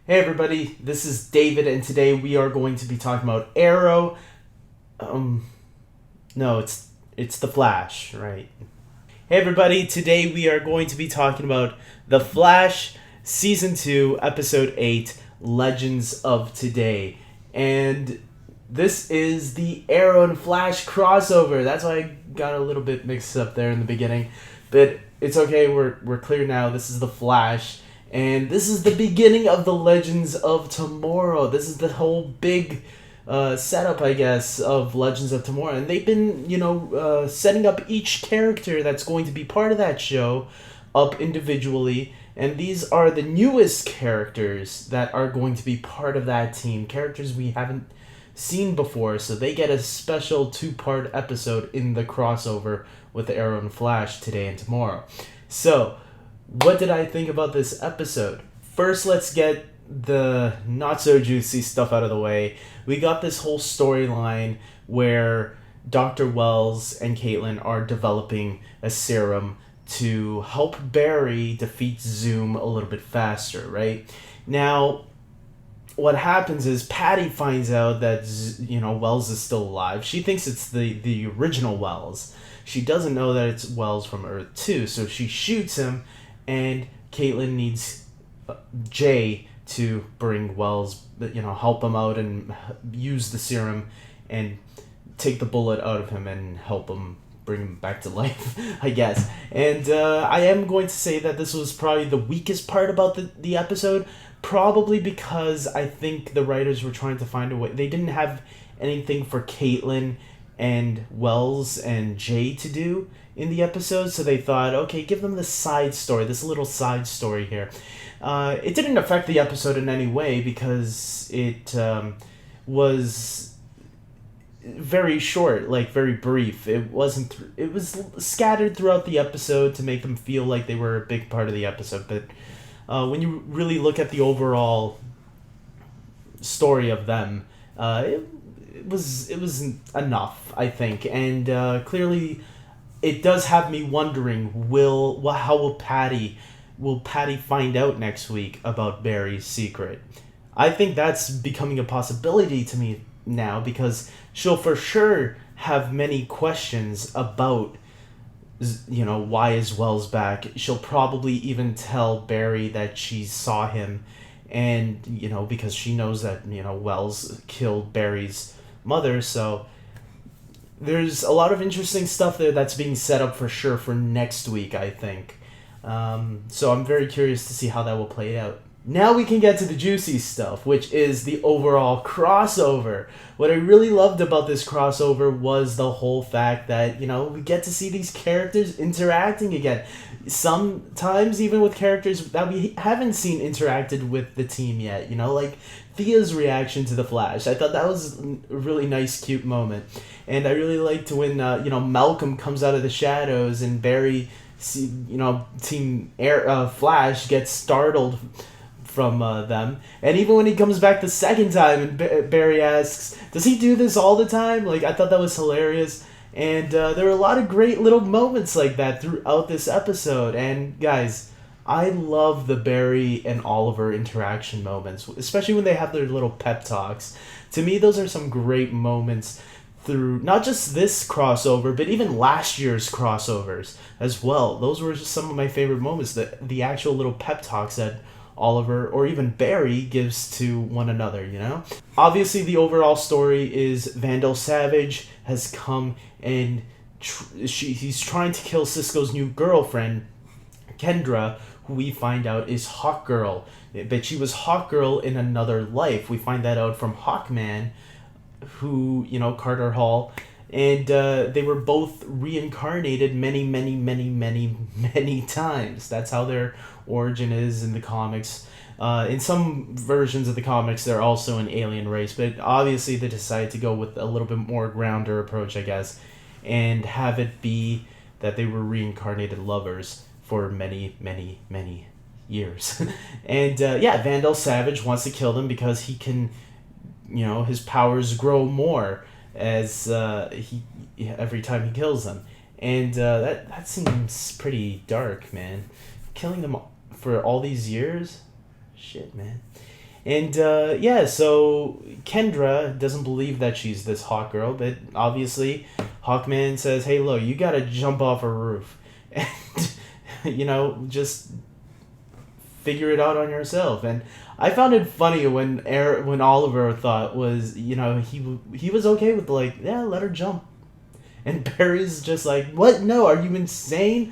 Hey everybody, this is David, and today we are going to be talking about Arrow. No, it's the Flash, right? Hey everybody, today we are going to be talking about The Flash, Season 2, Episode 8, Legends of Today. And this is the Arrow and Flash crossover. That's why I got a little bit mixed up there in the beginning. But it's okay, we're clear now. This is The Flash. And this is the beginning of the Legends of Tomorrow. This is the whole big setup, I guess, of Legends of Tomorrow. And they've been, setting up each character that's going to be part of that show up individually. And these are the newest characters that are going to be part of that team. Characters we haven't seen before. So they get a special 2-part episode in the crossover with Arrow and Flash today and tomorrow. So, what did I think about this episode? First, let's get the not so juicy stuff out of the way. We got this whole storyline where Dr. Wells and Caitlin are developing a serum to help Barry defeat Zoom a little bit faster, right? Now, what happens is Patty finds out that Wells is still alive. She thinks it's the original Wells. She doesn't know that it's Wells from Earth 2, so she shoots him. And Caitlin needs Jay to bring Wells, help him out and use the serum and take the bullet out of him and help him bring him back to life, I guess. And I am going to say that this was probably the weakest part about the episode, probably because I think the writers were trying to find a way. They didn't have anything for Caitlin and Wells and Jay to do in the episode, so they thought, okay, give them this side story, this little side story here. It didn't affect the episode in any way because it was very short, like very brief. It wasn't. It was scattered throughout the episode to make them feel like they were a big part of the episode. But when you really look at the overall story of them, it was enough, I think, and clearly. It does have me wondering, how will Patty find out next week about Barry's secret? I think that's becoming a possibility to me now because she'll for sure have many questions about, why is Wells back. She'll probably even tell Barry that she saw him and, because she knows that, Wells killed Barry's mother, so there's a lot of interesting stuff there that's being set up for sure for next week, I think. So I'm very curious to see how that will play out. Now we can get to the juicy stuff, which is the overall crossover. What I really loved about this crossover was the whole fact that, we get to see these characters interacting again. Sometimes even with characters that we haven't seen interacted with the team yet, like Thea's reaction to the Flash. I thought that was a really nice, cute moment. And I really liked when, Malcolm comes out of the shadows and Barry, Team Flash gets startled from them. And even when he comes back the second time and Barry asks, does he do this all the time? Like, I thought that was hilarious. And there were a lot of great little moments like that throughout this episode. And guys, I love the Barry and Oliver interaction moments, especially when they have their little pep talks. To me, those are some great moments through not just this crossover, but even last year's crossovers as well. Those were just some of my favorite moments, the actual little pep talks that Oliver or even Barry gives to one another, Obviously, the overall story is Vandel Savage has come and he's trying to kill Cisco's new girlfriend, Kendra, who we find out is Hawkgirl. But she was Hawkgirl in another life. We find that out from Hawkman, who, Carter Hall. And they were both reincarnated many, many, many, many, many times. That's how their origin is in the comics. In some versions of the comics, they're also an alien race. But obviously, they decided to go with a little bit more grounder approach, I guess. And have it be that they were reincarnated lovers for many, many, many years. And Vandel Savage wants to kill them because he can, his powers grow more as every time he kills them. And that seems pretty dark, man. Killing them for all these years? Shit, man. And yeah, so Kendra doesn't believe that she's this hot girl, but obviously Hawkman says, "Hey, look, you gotta jump off a roof, and just figure it out on yourself." And I found it funny when Oliver thought was he was okay with like, yeah, let her jump, and Barry's just like, what? No, are you insane?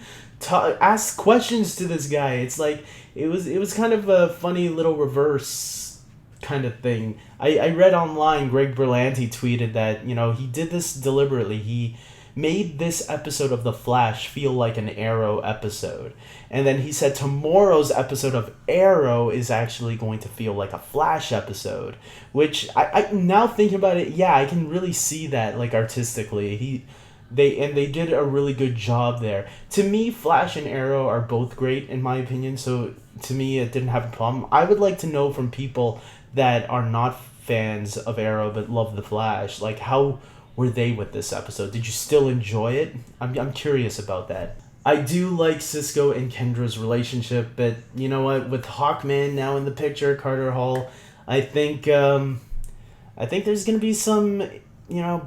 Ask questions to this guy. It's like it was kind of a funny little reverse kind of thing. I read online Greg Berlanti tweeted that he did this deliberately. He made this episode of The Flash feel like an Arrow episode. And then he said tomorrow's episode of Arrow is actually going to feel like a Flash episode. Which, I now thinking about it, yeah, I can really see that, like, artistically. They did a really good job there. To me, Flash and Arrow are both great, in my opinion, so to me, it didn't have a problem. I would like to know from people that are not fans of Arrow but love The Flash, like, how were they with this episode? Did you still enjoy it? I'm curious about that. I do like Cisco and Kendra's relationship, but you know what? With Hawkman now in the picture, Carter Hall, I think there's gonna be some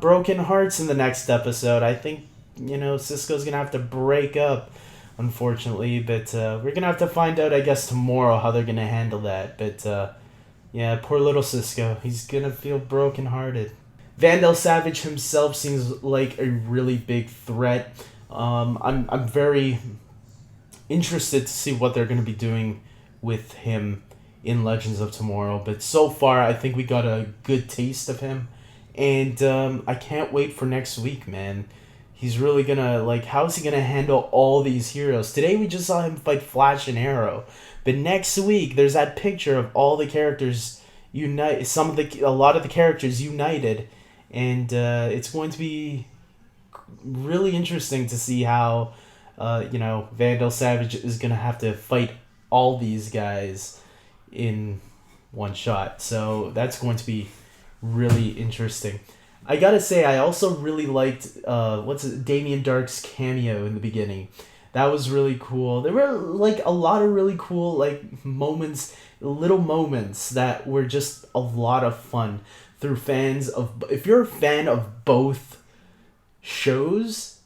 broken hearts in the next episode. I think Cisco's gonna have to break up, unfortunately, but we're gonna have to find out, I guess, tomorrow how they're gonna handle that. But yeah, poor little Cisco, he's gonna feel brokenhearted. Vandel Savage himself seems like a really big threat. I'm very interested to see what they're going to be doing with him in Legends of Tomorrow. But so far, I think we got a good taste of him. And I can't wait for next week, man. He's really going to, how's he going to handle all these heroes? Today, we just saw him fight Flash and Arrow. But next week, there's that picture of all the characters unite. A lot of the characters united. And it's going to be really interesting to see how, Vandal Savage is going to have to fight all these guys in one shot. So that's going to be really interesting. I gotta say, I also really liked, Damien Dark's cameo in the beginning. That was really cool. There were, a lot of really cool, moments, little moments that were just a lot of fun through fans of... If you're a fan of both shows,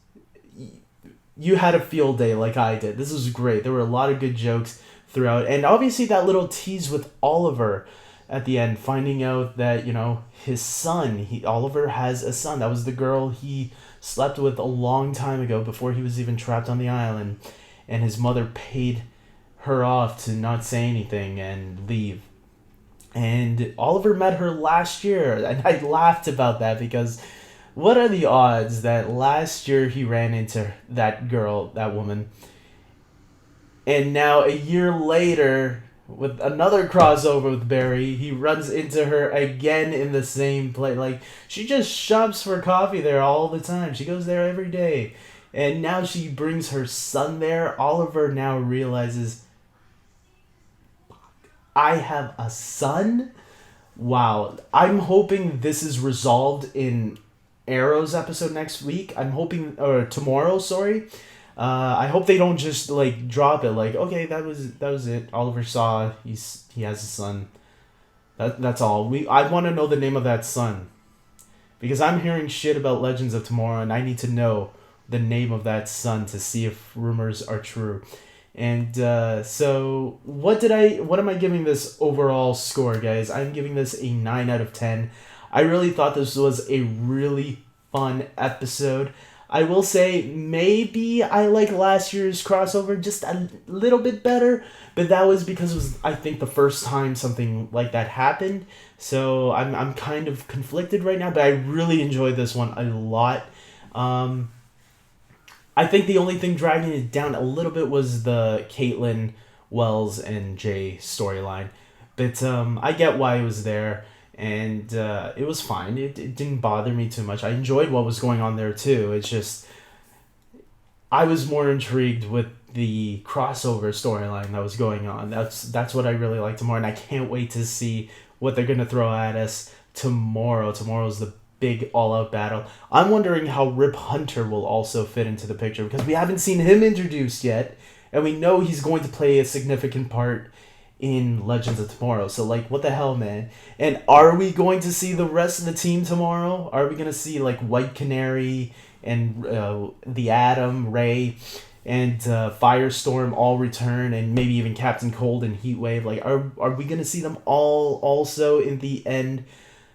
you had a field day like I did. This was great. There were a lot of good jokes throughout. And obviously that little tease with Oliver at the end, finding out that, his son, Oliver has a son. That was the girl he slept with a long time ago before he was even trapped on the island. And his mother paid her off to not say anything and leave. And Oliver met her last year. And I laughed about that because what are the odds that last year he ran into that girl, that woman, and now a year later, with another crossover with Barry, he runs into her again in the same place. She just shops for coffee there all the time. She goes there every day. And now she brings her son there. Oliver now realizes, I have a son? Wow. I'm hoping this is resolved in Arrow's episode next week. I'm hoping, or tomorrow, sorry. I hope they don't just drop it. Okay, that was it. Oliver saw he has a son. That's all. I want to know the name of that son, because I'm hearing shit about Legends of Tomorrow, and I need to know the name of that son to see if rumors are true. And so what am I giving this overall score, guys? I'm giving this a 9 out of 10. I really thought this was a really fun episode. I will say maybe I like last year's crossover just a little bit better, but that was because it was, I think, the first time something like that happened. So I'm kind of conflicted right now, but I really enjoyed this one a lot. I think the only thing dragging it down a little bit was the Caitlin, Wells, and Jay storyline. But I get why it was there, and it was fine. It didn't bother me too much. I enjoyed what was going on there too. It's just, I was more intrigued with the crossover storyline that was going on. That's what I really liked more, and I can't wait to see what they're going to throw at us tomorrow. Tomorrow's the big all-out battle. I'm wondering how Rip Hunter will also fit into the picture, because we haven't seen him introduced yet, and we know he's going to play a significant part in Legends of Tomorrow. So like, what the hell, man? And are we going to see the rest of the team tomorrow? Are we gonna see like White Canary and the Atom, Ray, and Firestorm all return, and maybe even Captain Cold and Heatwave? Like, are we gonna see them all also in the end?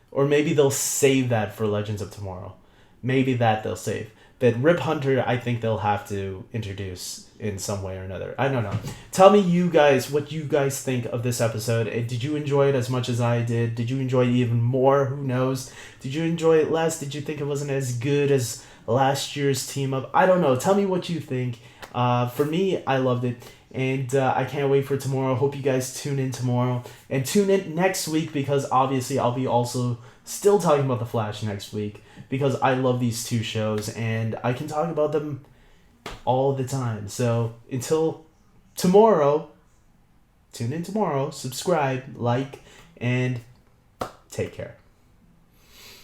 Or maybe they'll save that for Legends of Tomorrow. Maybe that they'll save. But Rip Hunter, I think they'll have to introduce in some way or another. I don't know. Tell me, you guys, what you guys think of this episode. Did you enjoy it as much as I did? Did you enjoy it even more? Who knows? Did you enjoy it less? Did you think it wasn't as good as last year's team up? I don't know. Tell me what you think. For me, I loved it. And I can't wait for tomorrow. Hope you guys tune in tomorrow. And tune in next week, because obviously I'll be also still talking about The Flash next week, because I love these two shows and I can talk about them all the time. So until tomorrow, tune in tomorrow, subscribe, like, and take care.